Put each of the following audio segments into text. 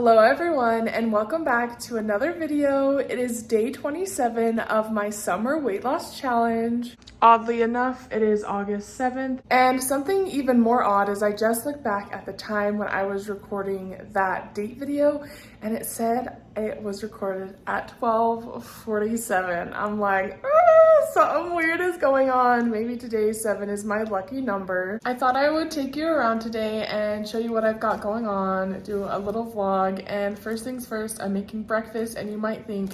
Hello everyone and welcome back to another video. It is day 27 of my summer weight loss challenge. Oddly enough, it is August 7th. And something even more odd is I just looked back at the time when I was recording that date video and it said it was recorded at 12:47. I'm like, something weird is going on. Maybe today 7 is my lucky number. I thought I would take you around today and show you what I've got going on, do a little vlog. And first things first, I'm making breakfast and you might think,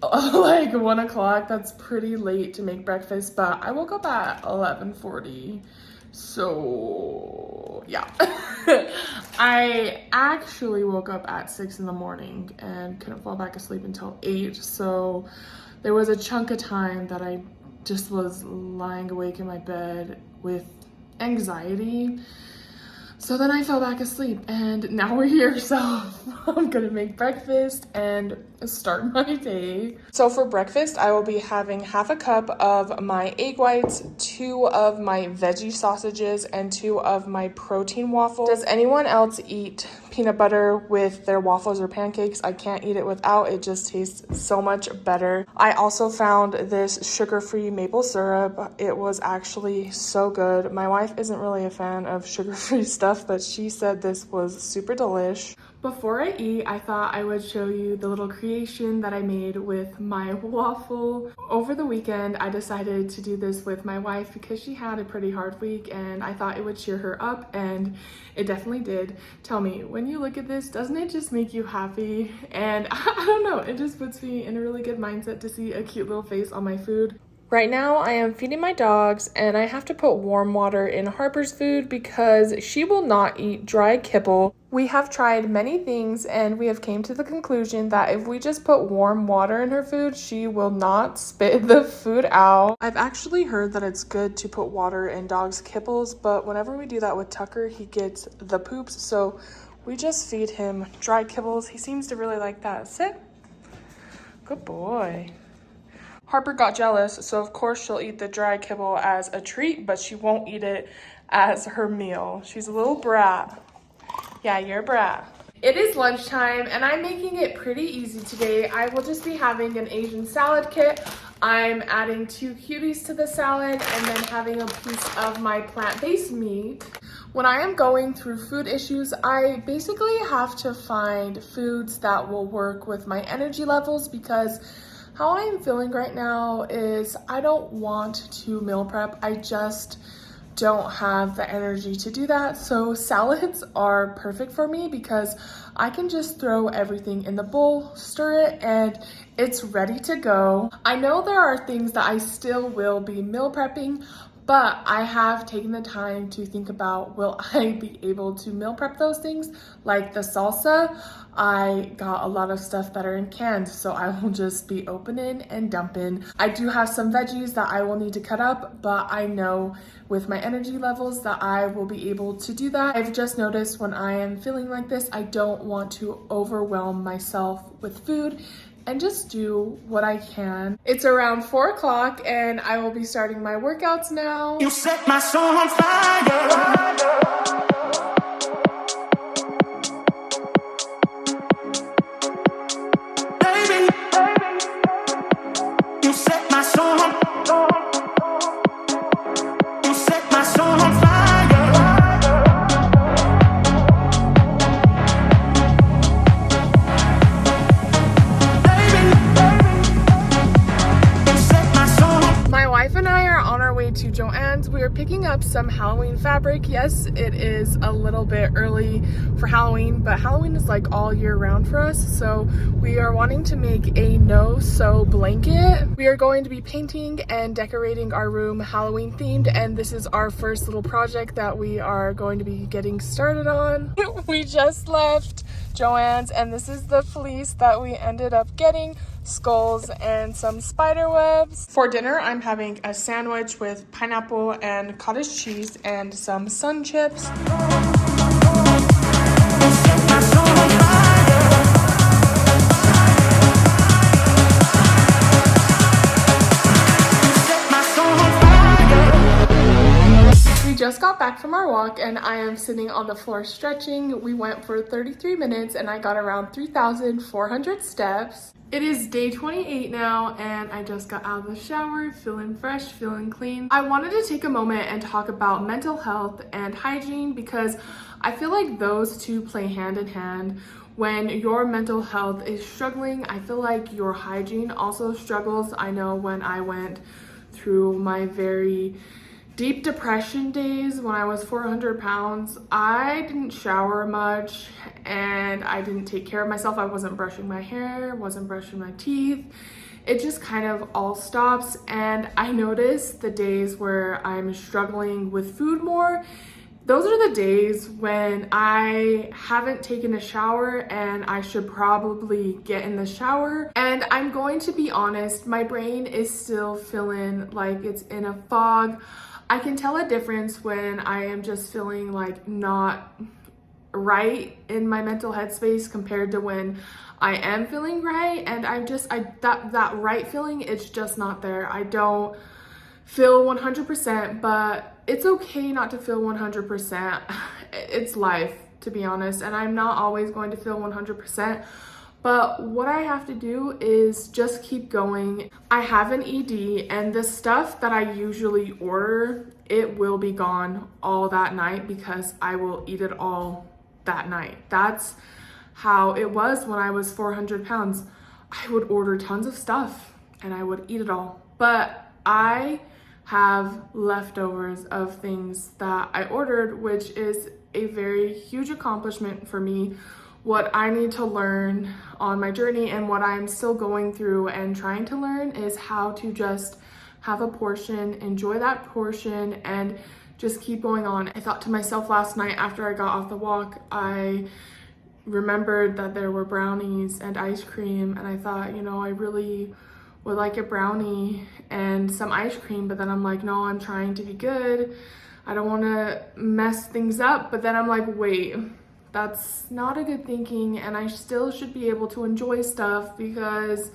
like 1 o'clock, that's pretty late to make breakfast, but I woke up at 11:40. So yeah. I actually woke up at 6 in the morning and couldn't fall back asleep until 8. So there was a chunk of time that I just was lying awake in my bed with anxiety. So then I fell back asleep and now we're here. So I'm gonna make breakfast and start my day. So for breakfast, I will be having half a cup of my egg whites, 2 of my veggie sausages, and 2 of my protein waffles. Does anyone else eat peanut butter with their waffles or pancakes? I can't eat it without. It just tastes so much better. I also found this sugar-free maple syrup. It was actually so good. My wife isn't really a fan of sugar-free stuff, but she said this was super delish. Before I eat, I thought I would show you the little creation that I made with my waffle. Over the weekend, I decided to do this with my wife because she had a pretty hard week and I thought it would cheer her up, and it definitely did. Tell me, when you look at this, doesn't it just make you happy? And I don't know, it just puts me in a really good mindset to see a cute little face on my food. Right now, I am feeding my dogs and I have to put warm water in Harper's food because she will not eat dry kibble. We have tried many things and we have came to the conclusion that if we just put warm water in her food, she will not spit the food out. I've actually heard that it's good to put water in dogs' kibbles, but whenever we do that with Tucker, he gets the poops. So we just feed him dry kibbles. He seems to really like that. Sit. Good boy. Harper got jealous, so of course she'll eat the dry kibble as a treat, but she won't eat it as her meal. She's a little brat. Yeah, you're a brat. It is lunchtime and I'm making it pretty easy today. I will just be having an Asian salad kit. I'm adding 2 cuties to the salad and then having a piece of my plant-based meat. When I am going through food issues, I basically have to find foods that will work with my energy levels because how I am feeling right now is I don't want to meal prep. I just don't have the energy to do that. So salads are perfect for me because I can just throw everything in the bowl, stir it, and it's ready to go. I know there are things that I still will be meal prepping, but I have taken the time to think about, will I be able to meal prep those things? Like the salsa, I got a lot of stuff that are in cans, so I will just be opening and dumping. I do have some veggies that I will need to cut up, but I know with my energy levels that I will be able to do that. I've just noticed when I am feeling like this, I don't want to overwhelm myself with food and just do what I can. It's around 4 o'clock and I will be starting my workouts now. You set my soul on fire. Baby, you set my soul on fire. You set my soul on fire. To Joann's. We are picking up some Halloween fabric. Yes, it is a little bit early for Halloween, but Halloween is like all year round for us. So we are wanting to make a no-sew blanket. We are going to be painting and decorating our room Halloween themed, and this is our first little project that we are going to be getting started on. We just left Joann's and this is the fleece that we ended up getting. Skulls and some spider webs. For dinner, I'm having a sandwich with pineapple and cottage cheese and some sun chips. We just just got back from our walk and I am sitting on the floor stretching. We went for 33 minutes and I got around 3,400 steps. It is day 28 now and I just got out of the shower, feeling fresh, feeling clean. I wanted to take a moment and talk about mental health and hygiene because I feel like those two play hand in hand. When your mental health is struggling, I feel like your hygiene also struggles. I know when I went through my very deep depression days when I was 400 pounds, I didn't shower much and I didn't take care of myself. I wasn't brushing my hair, wasn't brushing my teeth. It just kind of all stops. And I notice the days where I'm struggling with food more, those are the days when I haven't taken a shower and I should probably get in the shower. And I'm going to be honest, my brain is still feeling like it's in a fog. I can tell a difference when I am just feeling like not right in my mental headspace compared to when I am feeling right. And that right feeling, it's just not there. I don't feel 100%, but it's okay not to feel 100%. It's life, to be honest, and I'm not always going to feel 100%. But what I have to do is just keep going. I have an ED and the stuff that I usually order, it will be gone all that night because I will eat it all that night. That's how it was when I was 400 pounds. I would order tons of stuff and I would eat it all. But I have leftovers of things that I ordered, which is a very huge accomplishment for me. What I need to learn on my journey and what I'm still going through and trying to learn is how to just have a portion, enjoy that portion, and just keep going on. I thought to myself last night after I got off the walk, I remembered that there were brownies and ice cream, and I thought, you know, I really would like a brownie and some ice cream, but then I'm like, no, I'm trying to be good. I don't want to mess things up. But then I'm like, wait, that's not a good thinking, and I still should be able to enjoy stuff because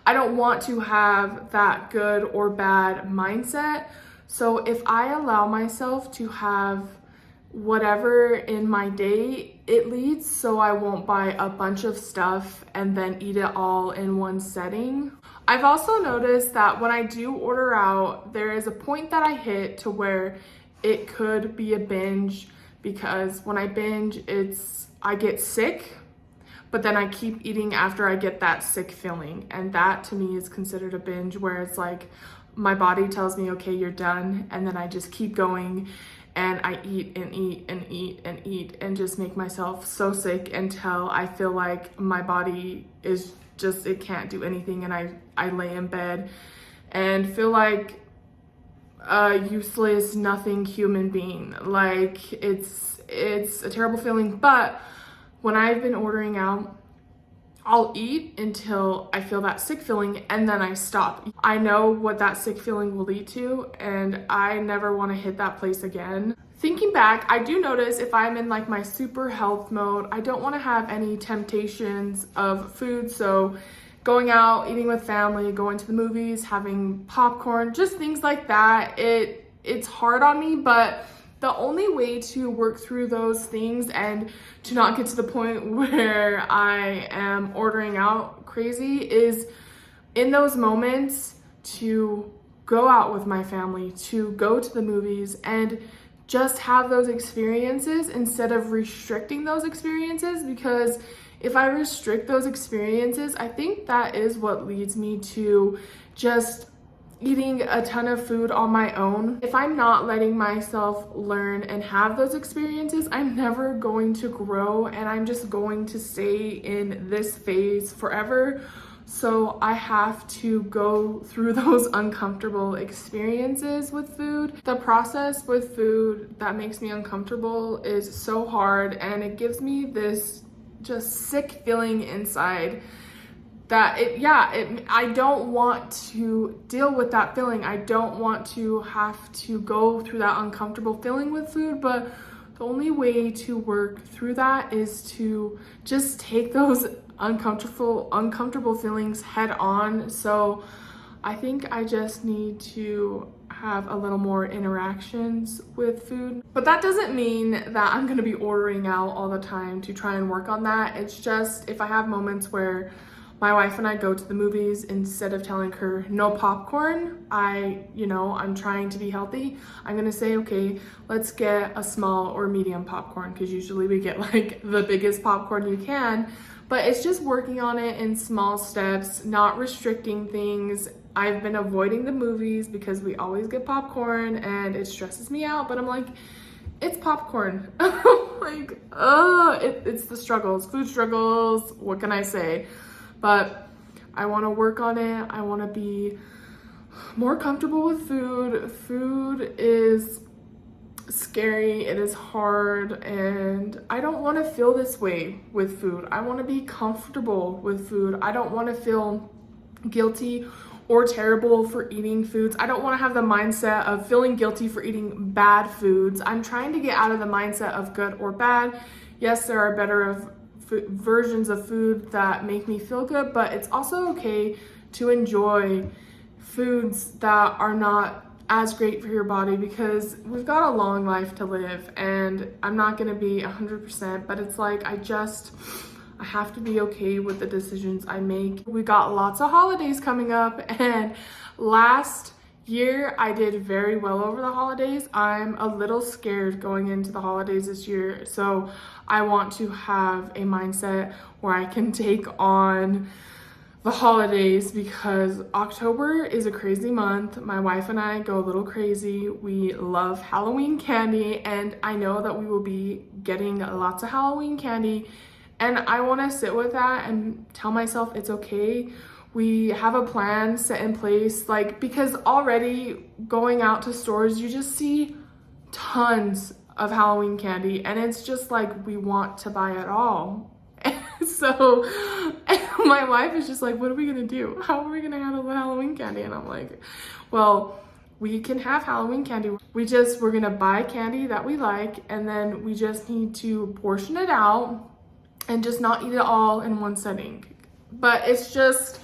I don't want to have that good or bad mindset. So if I allow myself to have whatever in my day, it leads so I won't buy a bunch of stuff and then eat it all in one setting. I've also noticed that when I do order out, there is a point that I hit to where it could be a binge, because when I binge, I get sick, but then I keep eating after I get that sick feeling. And that to me is considered a binge, where it's like my body tells me, okay, you're done. And then I just keep going and I eat and eat and eat and eat and just make myself so sick until I feel like my body is just, it can't do anything. And I lay in bed and feel like a useless, nothing human being. Like it's a terrible feeling. But when I've been ordering out, I'll eat until I feel that sick feeling and then I stop. I know what that sick feeling will lead to, and I never want to hit that place again. Thinking back, I do notice if I'm in like my super health mode, I don't want to have any temptations of food. So going out, eating with family, going to the movies, having popcorn, just things like that. It's hard on me, but the only way to work through those things and to not get to the point where I am ordering out crazy is in those moments to go out with my family, to go to the movies and just have those experiences instead of restricting those experiences. Because if I restrict those experiences, I think that is what leads me to just eating a ton of food on my own. If I'm not letting myself learn and have those experiences, I'm never going to grow and I'm just going to stay in this phase forever. So I have to go through those uncomfortable experiences with food. The process with food that makes me uncomfortable is so hard, and it gives me this just sick feeling inside that I don't want to deal with that feeling. I don't want to have to go through that uncomfortable feeling with food, but the only way to work through that is to just take those uncomfortable feelings head on. So I think I just need to have a little more interactions with food. But that doesn't mean that I'm gonna be ordering out all the time to try and work on that. It's just if I have moments where my wife and I go to the movies, instead of telling her no popcorn, I'm trying to be healthy, I'm gonna say, okay, let's get a small or medium popcorn, because usually we get like the biggest popcorn you can. But it's just working on it in small steps, not restricting things. I've been avoiding the movies because we always get popcorn and it stresses me out, but I'm like, it's popcorn. Like, it's the struggles, food struggles, what can I say? But I want to work on it. I want to be more comfortable with food. Food is scary, it is hard, and I don't want to feel this way with food. I want to be comfortable with food. I don't want to feel guilty or terrible for eating foods. I don't want to have the mindset of feeling guilty for eating bad foods. I'm trying to get out of the mindset of good or bad. Yes, there are better versions of food that make me feel good, but it's also okay to enjoy foods that are not as great for your body, because we've got a long life to live, and I'm not going to be 100%, but it's like I have to be okay with the decisions I make. We got lots of holidays coming up, and last year I did very well over the holidays. I'm a little scared going into the holidays this year, so I want to have a mindset where I can take on the holidays, because October is a crazy month. My wife and I go a little crazy. We love Halloween candy, and I know that we will be getting lots of Halloween candy, and I want to sit with that and tell myself it's okay. We have a plan set in place, like, because already going out to stores, you just see tons of Halloween candy, and it's just like we want to buy it all. So my wife is just like, what are we gonna do? How are we gonna handle the Halloween candy? And I'm like, well, we can have Halloween candy. We're gonna buy candy that we like, and then we just need to portion it out and just not eat it all in one setting. But it's just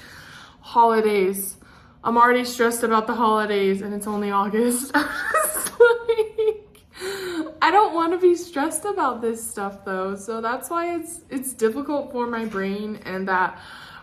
holidays. I'm already stressed about the holidays, and it's only August. I don't want to be stressed about this stuff though, so that's why it's difficult for my brain, and that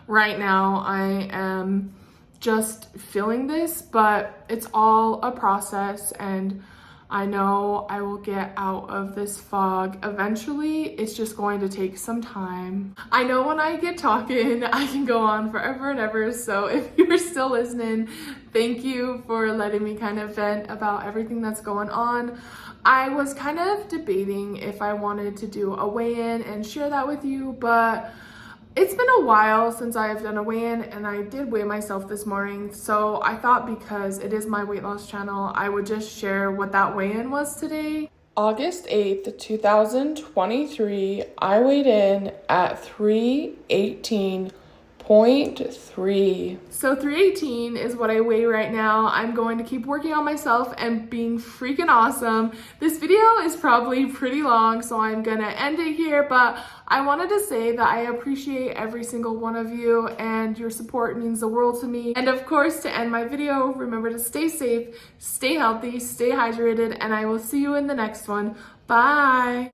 right now I am just feeling this, but it's all a process, and I know I will get out of this fog eventually. It's just going to take some time. I know when I get talking, I can go on forever and ever, so if you're still listening, thank you for letting me kind of vent about everything that's going on. I was kind of debating if I wanted to do a weigh-in and share that with you, but it's been a while since I have done a weigh-in, and I did weigh myself this morning, so I thought because it is my weight loss channel, I would just share what that weigh-in was today. August 8th, 2023, I weighed in at 318.3. So 318 is what I weigh right now. I'm going to keep working on myself and being freaking awesome. This video is probably pretty long, so I'm gonna end it here, but I wanted to say that I appreciate every single one of you, and your support means the world to me. And of course, to end my video, remember to stay safe, stay healthy, stay hydrated, and I will see you in the next one. Bye!